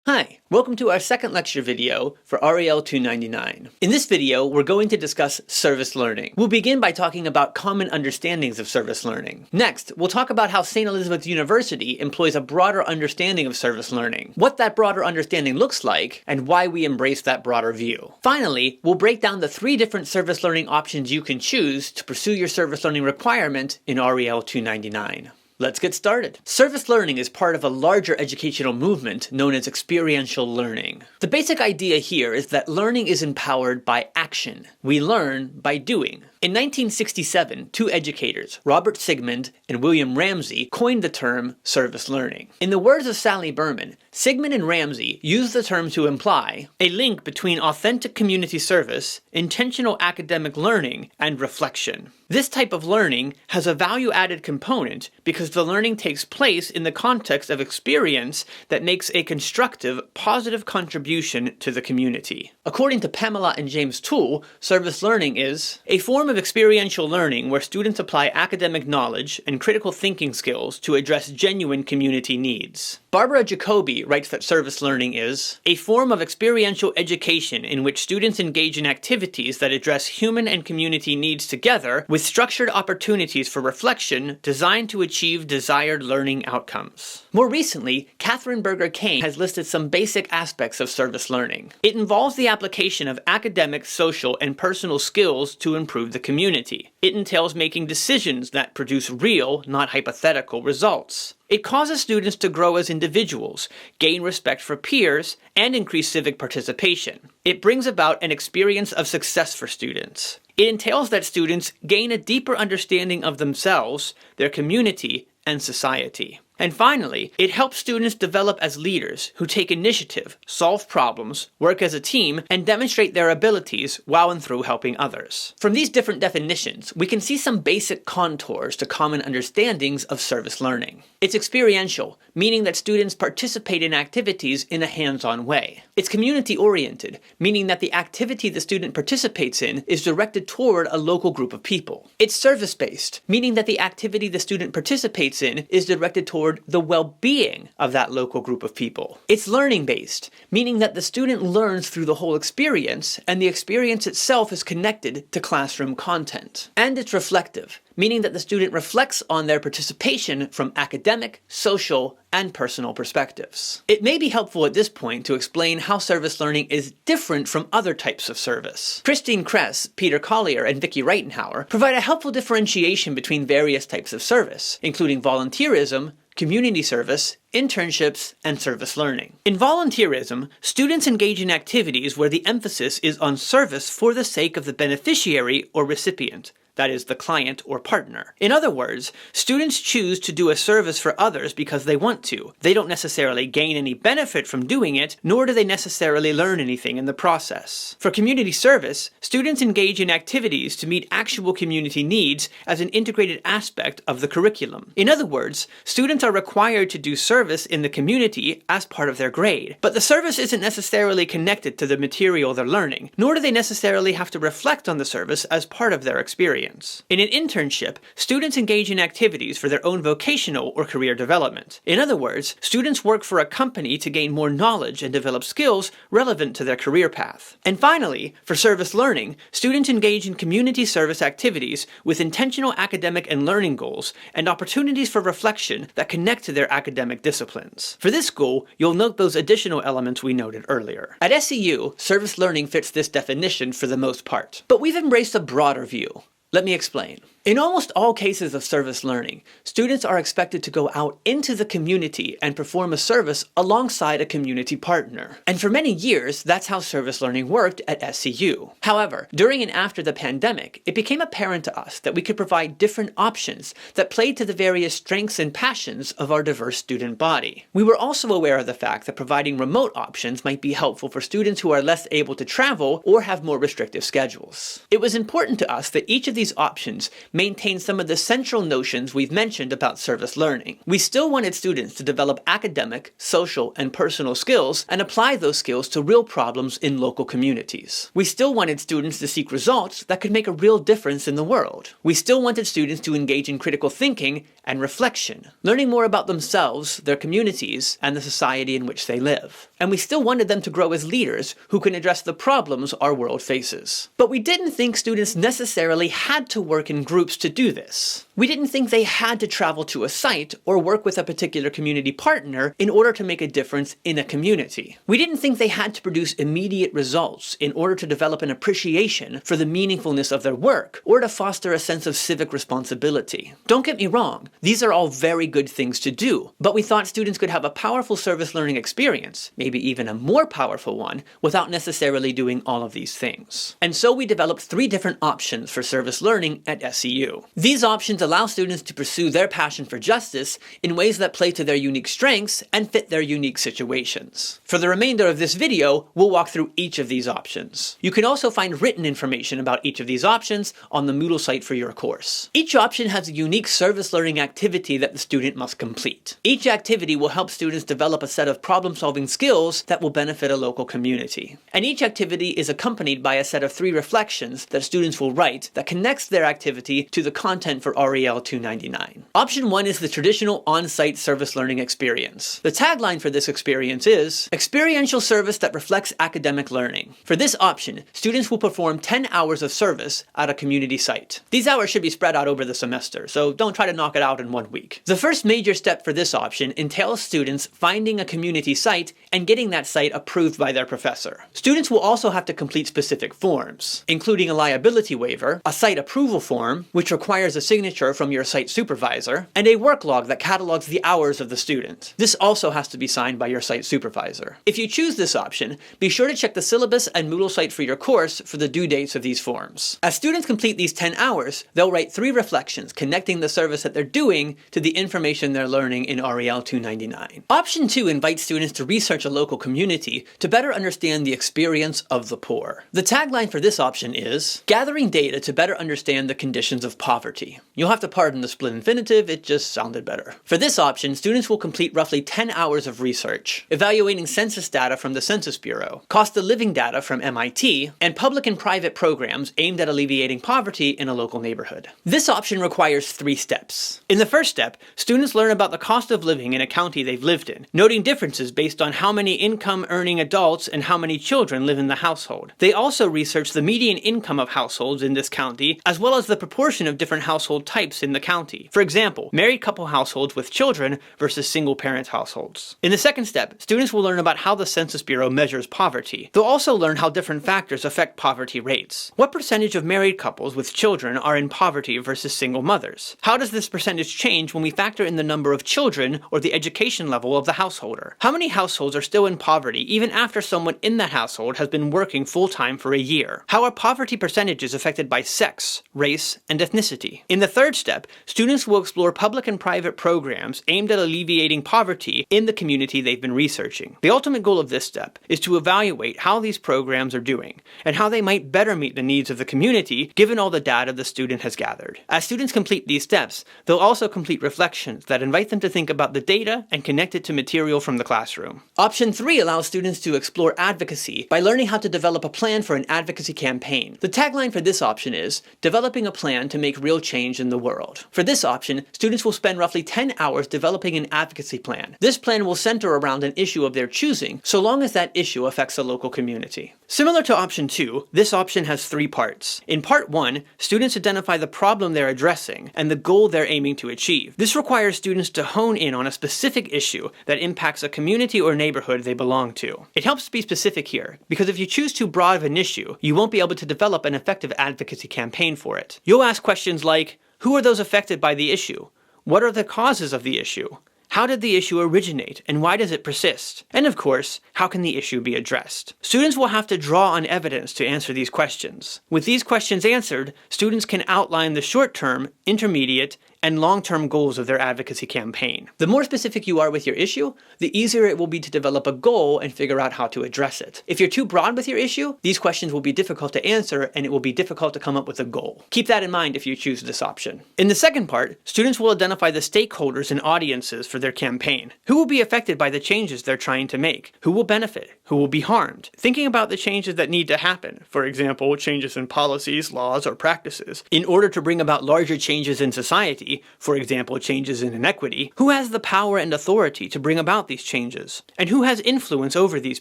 Hi, welcome to our second lecture video for REL 299. In this video, we're going to discuss service learning. We'll begin by talking about common understandings of service learning. Next, we'll talk about how St. Elizabeth's University employs a broader understanding of service learning, what that broader understanding looks like, and why we embrace that broader view. Finally, we'll break down the 3 different service learning options you can choose to pursue your service learning requirement in REL 299. Let's get started. Service learning is part of a larger educational movement known as experiential learning. The basic idea here is that learning is empowered by action. We learn by doing. In 1967, 2 educators, Robert Sigmund and William Ramsey, coined the term service learning. In the words of Sally Berman, Sigmund and Ramsey used the term to imply a link between authentic community service, intentional academic learning, and reflection. This type of learning has a value-added component because the learning takes place in the context of experience that makes a constructive, positive contribution to the community. According to Pamela and James Toole, service learning is a form of experiential learning where students apply academic knowledge and critical thinking skills to address genuine community needs. Barbara Jacoby writes that service learning is a form of experiential education in which students engage in activities that address human and community needs together with structured opportunities for reflection designed to achieve desired learning outcomes. More recently, Cathryn Berger has listed some basic aspects of service learning. It involves the application of academic, social, and personal skills to improve the community. It entails making decisions that produce real, not hypothetical, results. It causes students to grow as individuals, gain respect for peers, and increase civic participation. It brings about an experience of success for students. It entails that students gain a deeper understanding of themselves, their community, and society. And finally, it helps students develop as leaders who take initiative, solve problems, work as a team, and demonstrate their abilities while and through helping others. From these different definitions, we can see some basic contours to common understandings of service learning. It's experiential, meaning that students participate in activities in a hands-on way. It's community-oriented, meaning that the activity the student participates in is directed toward a local group of people. It's service-based, meaning that the activity the student participates in is directed toward the well-being of that local group of people. It's learning-based, meaning that the student learns through the whole experience, and the experience itself is connected to classroom content. And it's reflective, meaning that the student reflects on their participation from academic, social, and personal perspectives. It may be helpful at this point to explain how service learning is different from other types of service. Cress, Peter Collier, and Vicki Reitenauer provide a helpful differentiation between various types of service, including volunteerism, community service, internships, and service learning. In volunteerism, students engage in activities where the emphasis is on service for the sake of the beneficiary or recipient. That is, the client or partner. In other words, students choose to do a service for others because they want to. They don't necessarily gain any benefit from doing it, nor do they necessarily learn anything in the process. For community service, students engage in activities to meet actual community needs as an integrated aspect of the curriculum. In other words, students are required to do service in the community as part of their grade. But the service isn't necessarily connected to the material they're learning, nor do they necessarily have to reflect on the service as part of their experience. In an internship, students engage in activities for their own vocational or career development. In other words, students work for a company to gain more knowledge and develop skills relevant to their career path. And finally, for service learning, students engage in community service activities with intentional academic and learning goals and opportunities for reflection that connect to their academic disciplines. For this goal, you'll note those additional elements we noted earlier. At SEU, service learning fits this definition for the most part, but we've embraced a broader view. Let me explain. In almost all cases of service learning, students are expected to go out into the community and perform a service alongside a community partner. And for many years, that's how service learning worked at SCU. However, during and after the pandemic, it became apparent to us that we could provide different options that played to the various strengths and passions of our diverse student body. We were also aware of the fact that providing remote options might be helpful for students who are less able to travel or have more restrictive schedules. It was important to us that each of these these options maintained some of the central notions we've mentioned about service learning. We still wanted students to develop academic, social, and personal skills and apply those skills to real problems in local communities. We still wanted students to seek results that could make a real difference in the world. We still wanted students to engage in critical thinking and reflection, learning more about themselves, their communities, and the society in which they live. And we still wanted them to grow as leaders who can address the problems our world faces. But we didn't think students necessarily had to work in groups to do this. We didn't think they had to travel to a site or work with a particular community partner in order to make a difference in a community. We didn't think they had to produce immediate results in order to develop an appreciation for the meaningfulness of their work or to foster a sense of civic responsibility. Don't get me wrong, these are all very good things to do, but we thought students could have a powerful service learning experience, maybe even a more powerful one, without necessarily doing all of these things. And so we developed 3 different options for service learning at SCU. These options allow students to pursue their passion for justice in ways that play to their unique strengths and fit their unique situations. For the remainder of this video, we'll walk through each of these options. You can also find written information about each of these options on the Moodle site for your course. Each option has a unique service learning activity that the student must complete. Each activity will help students develop a set of problem-solving skills that will benefit a local community. And each activity is accompanied by a set of 3 reflections that students will write that connects their activity to the content for REL 299. Option 1 is the traditional on-site service learning experience. The tagline for this experience is, experiential service that reflects academic learning. For this option, students will perform 10 hours of service at a community site. These hours should be spread out over the semester, so don't try to knock it out in 1 week. The first major step for this option entails students finding a community site and getting that site approved by their professor. Students will also have to complete specific forms, including a liability waiver, a site approval form, which requires a signature from your site supervisor, and a work log that catalogs the hours of the student. This also has to be signed by your site supervisor. If you choose this option, be sure to check the syllabus and Moodle site for your course for the due dates of these forms. As students complete these 10 hours, they'll write 3 reflections connecting the service that they're doing to the information they're learning in REL 299. Option 2 invites students to research a local community to better understand the experience of the poor. The tagline for this option is, gathering data to better understand the conditions of poverty. You'll have to pardon the split infinitive, it just sounded better. For this option, students will complete roughly 10 hours of research, evaluating census data from the Census Bureau, cost of living data from MIT, and public and private programs aimed at alleviating poverty in a local neighborhood. This option requires 3 steps. In the first step, students learn about the cost of living in a county they've lived in, noting differences based on how many income-earning adults and how many children live in the household. They also research the median income of households in this county, as well as the proportion of different household types in the county. For example, married couple households with children versus single-parent households. In the second step, students will learn about how the Census Bureau measures poverty. They'll also learn how different factors affect poverty rates. What percentage of married couples with children are in poverty versus single mothers? How does this percentage change when we factor in the number of children or the education level of the householder? How many households are still in poverty even after someone in that household has been working full-time for a year? How are poverty percentages affected by sex, race, and ethnicity? In the third step, students will explore public and private programs aimed at alleviating poverty in the community they've been researching. The ultimate goal of this step is to evaluate how these programs are doing and how they might better meet the needs of the community given all the data the student has gathered. As students complete these steps, they'll also complete reflections that invite them to think about the data and connect it to material from the classroom. Option 3 allows students to explore advocacy by learning how to develop a plan for an advocacy campaign. The tagline for this option is, developing a plan to make real change in the world. For this option, students will spend roughly 10 hours developing an advocacy plan. This plan will center around an issue of their choosing, so long as that issue affects a local community. Similar to option 2, this option has 3 parts. In part 1, students identify the problem they're addressing and the goal they're aiming to achieve. This requires students to hone in on a specific issue that impacts a community or neighborhood they belong to. It helps to be specific here, because if you choose too broad of an issue, you won't be able to develop an effective advocacy campaign for it. You'll ask questions like, who are those affected by the issue? What are the causes of the issue? How did the issue originate, and why does it persist? And of course, how can the issue be addressed? Students will have to draw on evidence to answer these questions. With these questions answered, students can outline the short-term, intermediate, and long-term goals of their advocacy campaign. The more specific you are with your issue, the easier it will be to develop a goal and figure out how to address it. If you're too broad with your issue, these questions will be difficult to answer and it will be difficult to come up with a goal. Keep that in mind if you choose this option. In the second part, students will identify the stakeholders and audiences for their campaign. Who will be affected by the changes they're trying to make? Who will benefit? Who will be harmed? Thinking about the changes that need to happen, for example, changes in policies, laws, or practices, in order to bring about larger changes in society, for example, changes in inequity, who has the power and authority to bring about these changes? And who has influence over these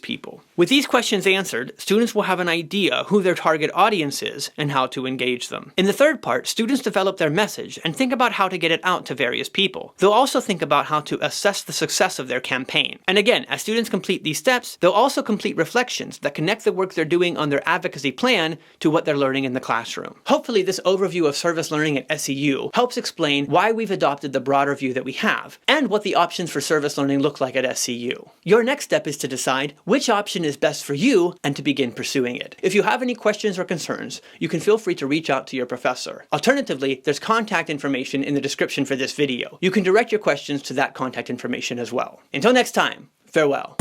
people? With these questions answered, students will have an idea who their target audience is and how to engage them. In the third part, students develop their message and think about how to get it out to various people. They'll also think about how to assess the success of their campaign. And again, as students complete these steps, they'll also complete reflections that connect the work they're doing on their advocacy plan to what they're learning in the classroom. Hopefully this overview of service learning at SEU helps explain why we've adopted the broader view that we have, and what the options for service learning look like at SEU. Your next step is to decide which option is best for you and to begin pursuing it. If you have any questions or concerns, you can feel free to reach out to your professor. Alternatively, there's contact information in the description for this video. You can direct your questions to that contact information as well. Until next time, farewell.